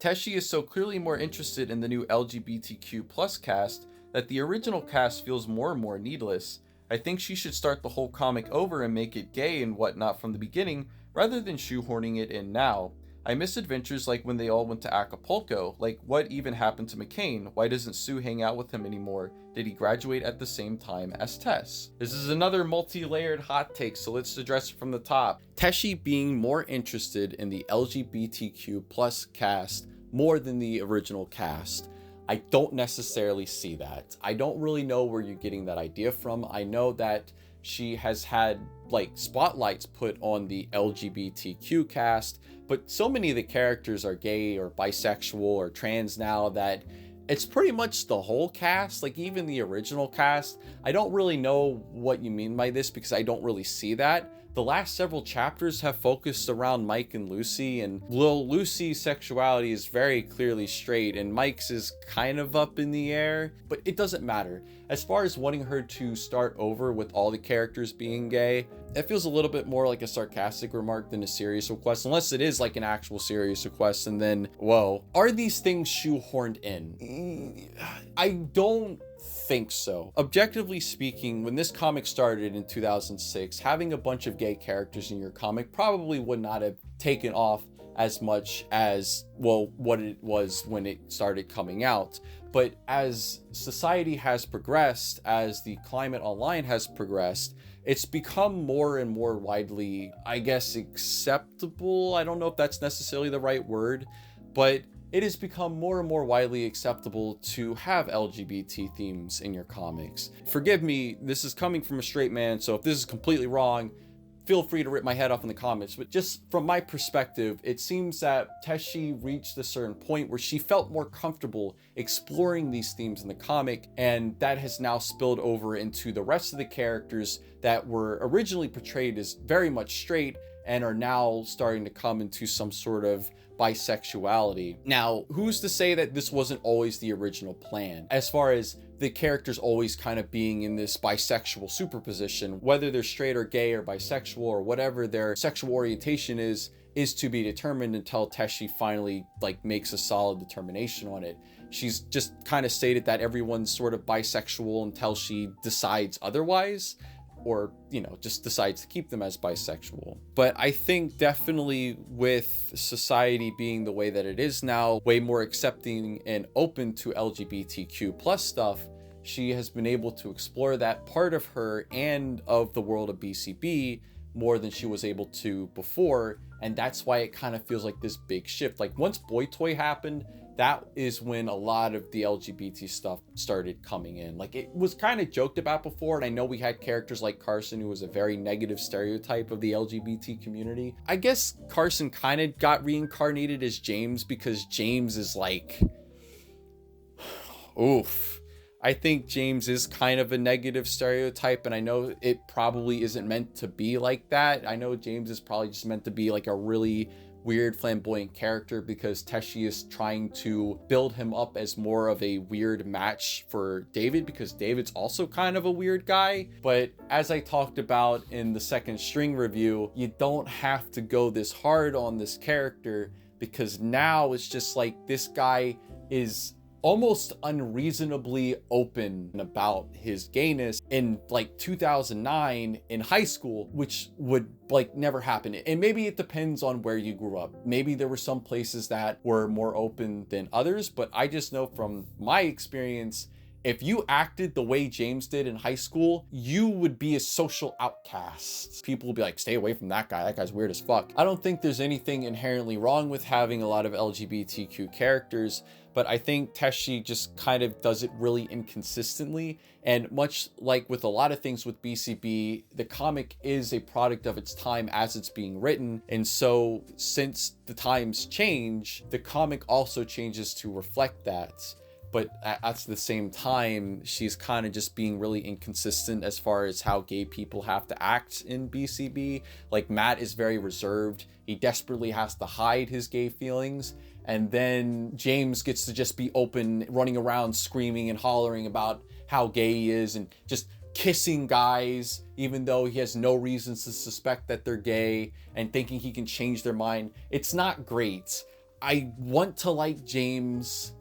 Teshi is so clearly more interested in the new LGBTQ plus cast that the original cast feels more and more needless. I think she should start the whole comic over and make it gay and whatnot from the beginning, rather than shoehorning it in now. I miss adventures like when they all went to Acapulco. Like, what even happened to McCain? Why doesn't Sue hang out with him anymore? Did he graduate at the same time as Tess? This is another multi-layered hot take, so let's address it from the top. Teshi being more interested in the LGBTQ plus cast more than the original cast. I don't necessarily see that. I don't really know where you're getting that idea from. I know that she has had like spotlights put on the LGBTQ cast, but so many of the characters are gay or bisexual or trans now that it's pretty much the whole cast, like even the original cast. I don't really know what you mean by this because I don't really see that. The last several chapters have focused around Mike and Lucy, and Lucy's sexuality is very clearly straight and Mike's is kind of up in the air, but it doesn't matter. As far as wanting her to start over with all the characters being gay, it feels a little bit more like a sarcastic remark than a serious request, unless it is like an actual serious request. And then, whoa, are these things shoehorned in? I don't think so. Objectively speaking, when this comic started in 2006, having a bunch of gay characters in your comic probably would not have taken off as much as, well, what it was when it started coming out. But as society has progressed, as the climate online has progressed, it's become more and more widely, I guess, acceptable. I don't know if that's necessarily the right word, but it has become more and more widely acceptable to have LGBT themes in your comics. Forgive me, this is coming from a straight man, so if this is completely wrong, feel free to rip my head off in the comments. But just from my perspective, it seems that Teshi reached a certain point where she felt more comfortable exploring these themes in the comic, and that has now spilled over into the rest of the characters that were originally portrayed as very much straight and are now starting to come into some sort of bisexuality. Now, who's to say that this wasn't always the original plan, as far as the characters always kind of being in this bisexual superposition, whether they're straight or gay or bisexual or whatever their sexual orientation is to be determined until Teshi finally like makes a solid determination on it. She's just kind of stated that everyone's sort of bisexual until she decides otherwise, or, you know, just decides to keep them as bisexual. But I think definitely with society being the way that it is now, way more accepting and open to LGBTQ plus stuff, she has been able to explore that part of her and of the world of BCB more than she was able to before. And that's why it kind of feels like this big shift. Like once Boy Toy happened, that is when a lot of the LGBT stuff started coming in. Like it was kind of joked about before, and I know we had characters like Carson, who was a very negative stereotype of the LGBT community. I guess Carson kind of got reincarnated as James because James is like, oof. I think James is kind of a negative stereotype, and I know it probably isn't meant to be like that. I know James is probably just meant to be like a really weird flamboyant character because Teshi is trying to build him up as more of a weird match for David, because David's also kind of a weird guy. But as I talked about in the second string review, you don't have to go this hard on this character, because now it's just like this guy is almost unreasonably open about his gayness in like 2009 in high school, which would like never happen. And maybe it depends on where you grew up. Maybe there were some places that were more open than others, but I just know from my experience, if you acted the way James did in high school, you would be a social outcast. People will be like, stay away from that guy. That guy's weird as fuck. I don't think there's anything inherently wrong with having a lot of LGBTQ characters, but I think Teshi just kind of does it really inconsistently. And much like with a lot of things with BCB, the comic is a product of its time as it's being written. And so since the times change, the comic also changes to reflect that. But at the same time, she's kind of just being really inconsistent as far as how gay people have to act in BCB. Like Matt is very reserved. He desperately has to hide his gay feelings. And then James gets to just be open, running around screaming and hollering about how gay he is and just kissing guys, even though he has no reasons to suspect that they're gay, and thinking he can change their mind. It's not great. I want to like James,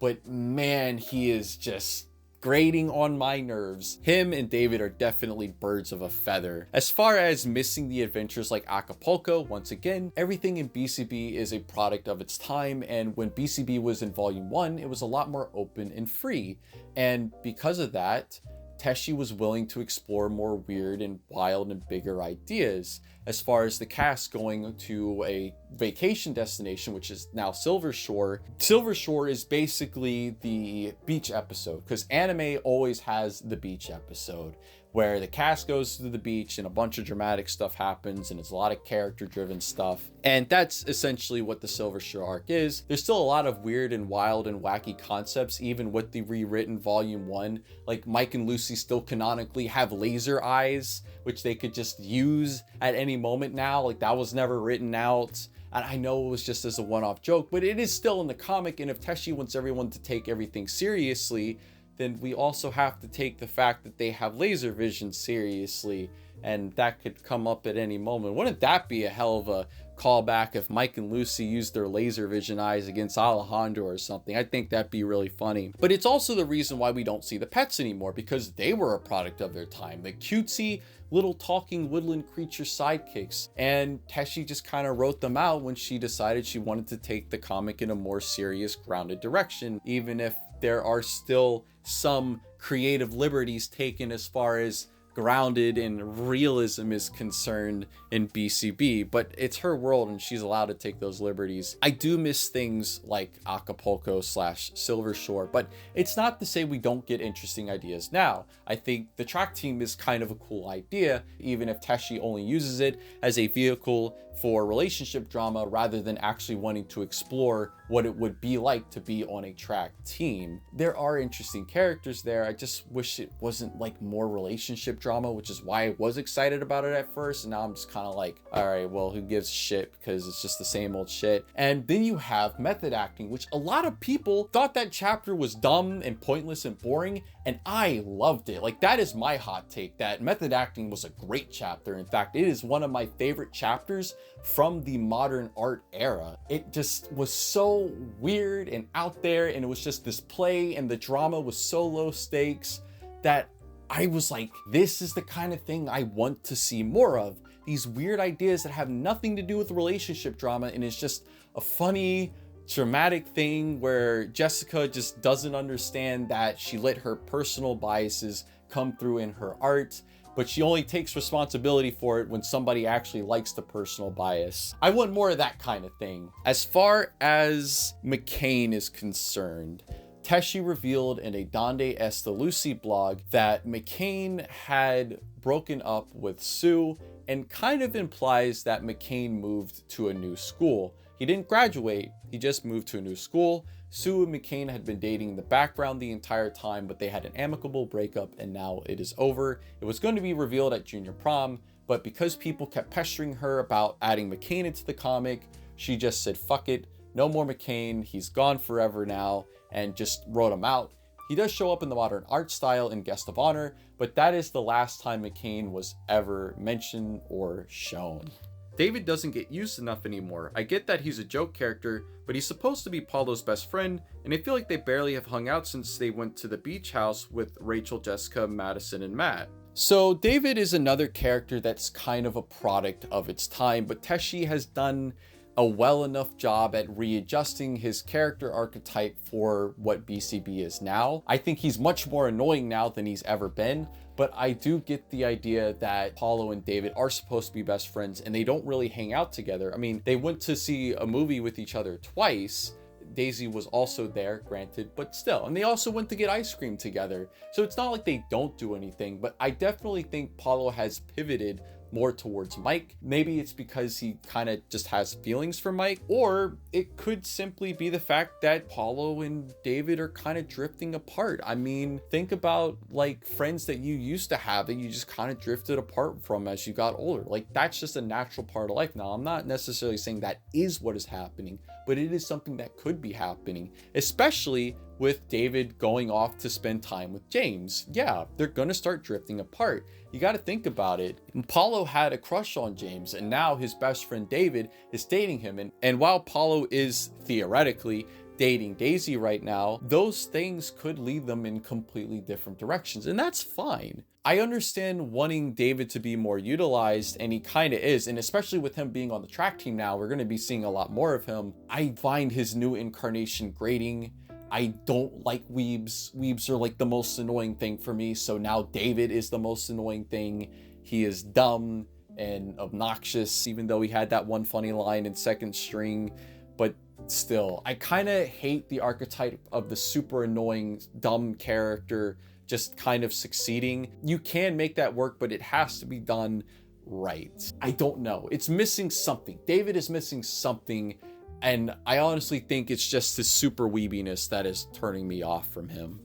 but man, he is just grating on my nerves. Him and David are definitely birds of a feather. As far as missing the adventures like Acapulco, once again, everything in BCB is a product of its time, and when BCB was in volume 1, it was a lot more open and free. And because of that, Teshi was willing to explore more weird and wild and bigger ideas. As far as the cast going to a vacation destination, which is now Silver Shore. Silver Shore is basically the beach episode, because anime always has the beach episode where the cast goes to the beach and a bunch of dramatic stuff happens and it's a lot of character driven stuff. And that's essentially what the Silver Shore arc is. There's still a lot of weird and wild and wacky concepts, even with the rewritten volume 1. Like Mike and Lucy still canonically have laser eyes, which they could just use at any moment now. Like that was never written out. And I know it was just as a one-off joke, but it is still in the comic. And if Teshi wants everyone to take everything seriously, then we also have to take the fact that they have laser vision seriously, and that could come up at any moment. Wouldn't that be a hell of a callback if Mike and Lucy used their laser vision eyes against Alejandro or something? I think that'd be really funny. But it's also the reason why we don't see the pets anymore, because they were a product of their time. The cutesy little talking woodland creature sidekicks, and Teshi just kind of wrote them out when she decided she wanted to take the comic in a more serious, grounded direction, even if there are still some creative liberties taken as far as grounded and realism is concerned in BCB, but it's her world and she's allowed to take those liberties. I do miss things like Acapulco / Silver Shore, but it's not to say we don't get interesting ideas now. I think the track team is kind of a cool idea, even if Teshi only uses it as a vehicle for relationship drama rather than actually wanting to explore what it would be like to be on a track team. There are interesting characters there. I just wish it wasn't like more relationship drama, which is why I was excited about it at first. And now I'm just kind of like, all right, well, who gives a shit, because it's just the same old shit. And then you have method acting, which a lot of people thought that chapter was dumb and pointless and boring, and I loved it. Like, that is my hot take, that method acting was a great chapter. In fact, it is one of my favorite chapters from the modern art era. It just was so weird and out there, and it was just this play, and the drama was so low stakes that I was like, this is the kind of thing I want to see more of. These weird ideas that have nothing to do with relationship drama, and it's just a funny, dramatic thing where Jessica just doesn't understand that she let her personal biases come through in her art, but she only takes responsibility for it when somebody actually likes the personal bias. I want more of that kind of thing. As far as McCain is concerned, Teshi revealed in a Donde Esta Lucy blog that McCain had broken up with Sue, and kind of implies that McCain moved to a new school. He didn't graduate, he just moved to a new school. Sue and McCain had been dating in the background the entire time, but they had an amicable breakup, and now it is over. It was going to be revealed at junior prom, but because people kept pestering her about adding McCain into the comic, she just said, fuck it, no more McCain, he's gone forever now, and just wrote him out. He does show up in the modern art style in Guest of Honor, but that is the last time McCain was ever mentioned or shown. David doesn't get used enough anymore. I get that he's a joke character, but he's supposed to be Paulo's best friend, and I feel like they barely have hung out since they went to the beach house with Rachel, Jessica, Madison, and Matt. So David is another character that's kind of a product of its time, but Teshi has done a well enough job at readjusting his character archetype for what BCB is now. I think he's much more annoying now than he's ever been, but I do get the idea that Paulo and David are supposed to be best friends and they don't really hang out together. I mean, they went to see a movie with each other twice. Daisy was also there, granted, but still. And they also went to get ice cream together. So it's not like they don't do anything, but I definitely think Paulo has pivoted more towards Mike. Maybe it's because he kind of just has feelings for Mike, or it could simply be the fact that Paulo and David are kind of drifting apart. I mean, think about like friends that you used to have that you just kind of drifted apart from as you got older. Like, that's just a natural part of life. Now, I'm not necessarily saying that is what is happening, but it is something that could be happening, especially with David going off to spend time with James. Yeah, they're gonna start drifting apart. You gotta think about it. Paulo had a crush on James, and now his best friend David is dating him. And while Paulo is theoretically dating Daisy right now, those things could lead them in completely different directions, and that's fine. I understand wanting David to be more utilized, and he kind of is, and especially with him being on the track team now, we're going to be seeing a lot more of him. I find his new incarnation grating. I don't like weebs. Weebs are like the most annoying thing for me, so now David is the most annoying thing. He is dumb and obnoxious, even though he had that one funny line in Second String, but still, I kind of hate the archetype of the super annoying dumb character just kind of succeeding. You can make that work, but it has to be done right. I don't know. It's missing something. David is missing something, and I honestly think it's just his super weebiness that is turning me off from him.